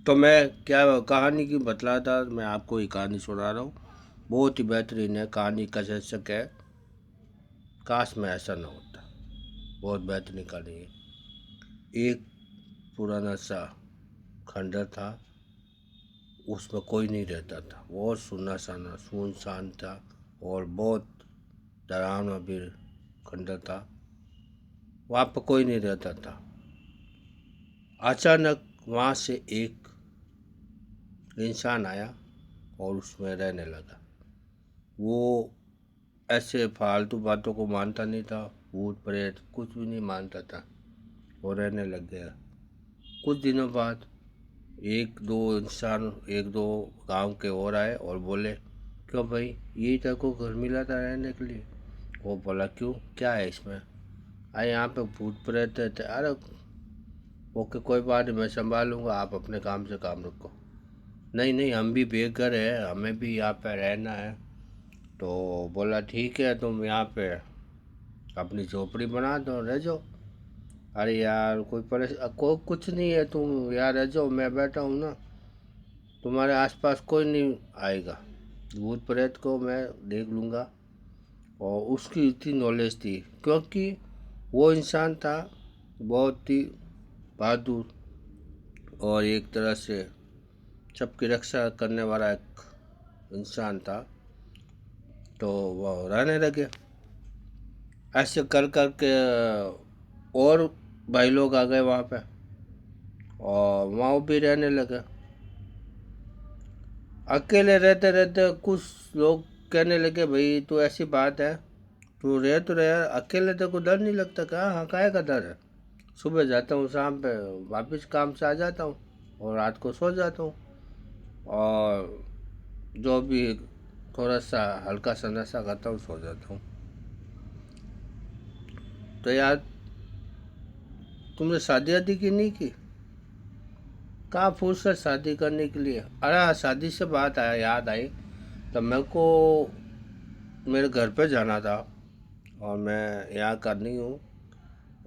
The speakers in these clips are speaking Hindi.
तो मैं क्या कहानी की बतला था, मैं आपको ये कहानी सुना रहा हूँ। बहुत ही बेहतरीन है कहानी का शीर्षक है काश में ऐसा न होता। बहुत बेहतरीन कहानी है। एक पुराना सा खंडर था, उसमें कोई नहीं रहता था। बहुत सुना साना सुनसान था और बहुत डरावना भी खंडर था। वहाँ पर कोई नहीं रहता था। अचानक वहाँ से एक इंसान आया और उसमें रहने लगा। वो ऐसे फालतू बातों को मानता नहीं था, भूत प्रेत कुछ भी नहीं मानता था। वो रहने लग गया। कुछ दिनों बाद एक दो गांव के और आए और बोले, क्यों भाई, यही तेरे को घर मिला था रहने के लिए? वो बोला, क्यों, क्या है इसमें? अरे यहाँ पे भूत प्रेत थे। अरे ओके, कोई बात नहीं, मैं संभालूंगा, आप अपने काम से काम रखो। नहीं नहीं, हम भी बेघर है, हमें भी यहाँ पे रहना है। तो बोला, ठीक है, तुम यहाँ पे अपनी झोपड़ी बना दो, रह जाओ। अरे यार, कोई कुछ नहीं है, तुम यार रह जाओ, मैं बैठा हूँ ना, तुम्हारे आसपास कोई नहीं आएगा, भूत प्रेत को मैं देख लूँगा। और उसकी इतनी नॉलेज थी, क्योंकि वो इंसान था बहुत ही बहादुर और एक तरह से सबकी रक्षा करने वाला एक इंसान था। तो वह रहने लगे। ऐसे कर कर के और भाई लोग आ गए वहाँ पे, और वहाँ भी रहने लगे। अकेले रहते रहते कुछ लोग कहने लगे, भाई तो ऐसी बात है, तू रह तो रहे, अकेले तेरे को डर नहीं लगता? क्या, हाँ, काहे का डर है? सुबह जाता हूँ, शाम पे वापस काम से आ जाता हूँ और रात को सो जाता हूँ। और जो भी थोड़ा सा हल्का सा नशा करता हूँ, सो जाता हूँ। तो यार, तुमने शादी वादी की नहीं की? कहाँ फुर्सत शादी करने के लिए? अरे हाँ, शादी से बात आया, याद आई। तब मेरे को मेरे घर पे जाना था, और मैं यहाँ का नहीं हूँ,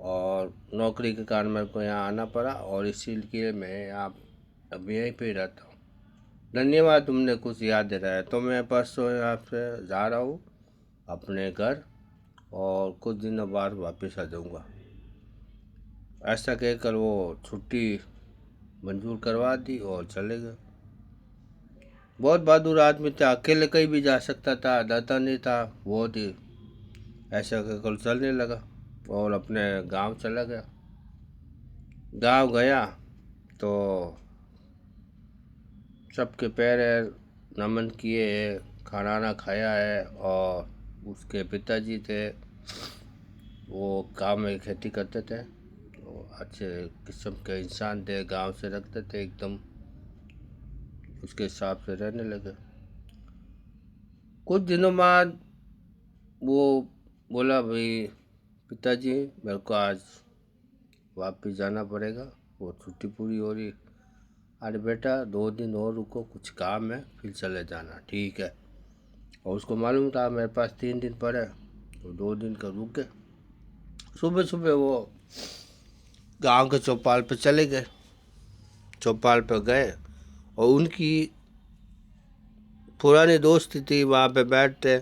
और नौकरी के कारण मेरे को यहाँ आना पड़ा, और इसीलिए मैं यहाँ अब यहीं पे ही रहता हूँ। धन्यवाद, तुमने कुछ याद दिलाया। तो मैं परसों यहाँ से जा रहा हूँ अपने घर, और कुछ दिनों बाद वापस आ जाऊँगा। ऐसा कहकर वो छुट्टी मंजूर करवा दी और चले गए। बहुत बहादुर आदमी था, अकेले कहीं भी जा सकता था, डरता नहीं था। बहुत ही ऐसा कहकर चलने लगा और अपने गांव चला गया। गांव गया तो सबके पैर नमन किए है, खाना ना खाया है। और उसके पिताजी थे, वो गांव में खेती करते थे, वो अच्छे किस्म के इंसान थे, गांव से रखते थे एकदम, उसके हिसाब से रहने लगे। कुछ दिनों बाद वो बोला, भाई पिताजी, मेरे को आज वापस जाना पड़ेगा, वो छुट्टी पूरी हो रही। अरे बेटा, 2 दिन और रुको, कुछ काम है, फिर चले जाना, ठीक है? और उसको मालूम था मेरे पास 3 दिन पड़े, तो 2 दिन का रुक गए। सुबह सुबह वो गांव के चौपाल पे चले गए। चौपाल पे गए और उनकी पुरानी दोस्ती थी, वहाँ पे बैठते,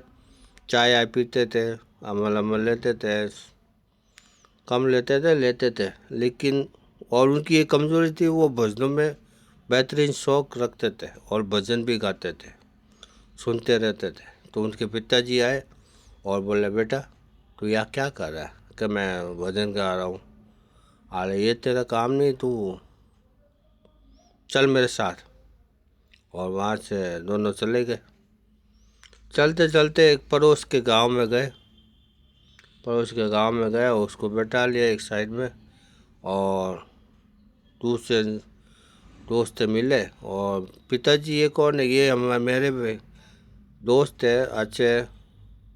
चाय आय पीते थे, अमल अमल लेते थे, कम लेते थे, लेकिन और उनकी एक कमज़ोरी थी, वो भजनों में बेहतरीन शौक रखते थे और भजन भी गाते थे, सुनते रहते थे। तो उनके पिताजी आए और बोले, बेटा तू यहाँ क्या कर रहा है? कि मैं भजन गा रहा हूँ। अरे ये तेरा काम नहीं, तू चल मेरे साथ। और वहाँ से दोनों चले गए। चलते चलते एक पड़ोस के गांव में गए। पड़ोस के गांव में गए, उसको बैठा लिया एक साइड में, और दूसरे दोस्त से मिले। और पिताजी, ये कौन है? ये हम मेरे भी दोस्त है, अच्छे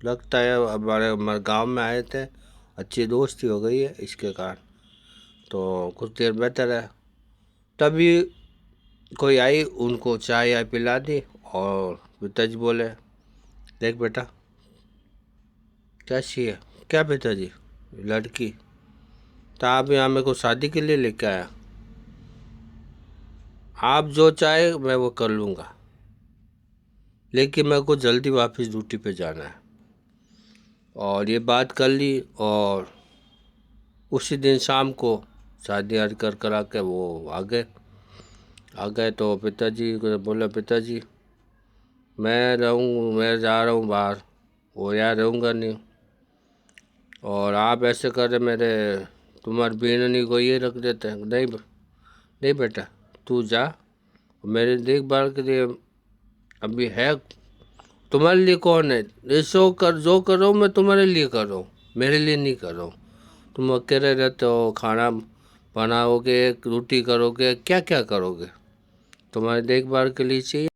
लगता है, हमारे हमारे गाँव में आए थे, अच्छी दोस्ती हो गई है इसके कारण। तो कुछ देर बैठे रहे, तभी कोई आई, उनको चाय आय पिला दी। और पिताजी बोले, देख बेटा, क्या चाहिए? क्या पिताजी? लड़की? तो आप यहाँ मेरे को शादी के लिए लेके आया? आप जो चाहे मैं वो कर लूँगा, लेकिन मेरे को जल्दी वापस ड्यूटी पे जाना है। और ये बात कर ली और उसी दिन शाम को शादी वादी करा के वो आ गए तो पिताजी को बोला, पिताजी मैं जा रहा हूँ बाहर, वो यार रहूँगा नहीं, और आप ऐसे कर मेरे तुम्हारी बीननी को ये रख देते हैं। नहीं नहीं बेटा, तू जा, मेरे देखभाल के लिए अभी है। तुम्हारे लिए कौन है? जो करो मैं तुम्हारे लिए कर रहा हूँ, मेरे लिए नहीं कर रहा हूँ। तुम अकेले रहते हो, खाना बनाओगे, रोटी करोगे, क्या क्या करोगे? तुम्हारी देखभाल के लिए चाहिए।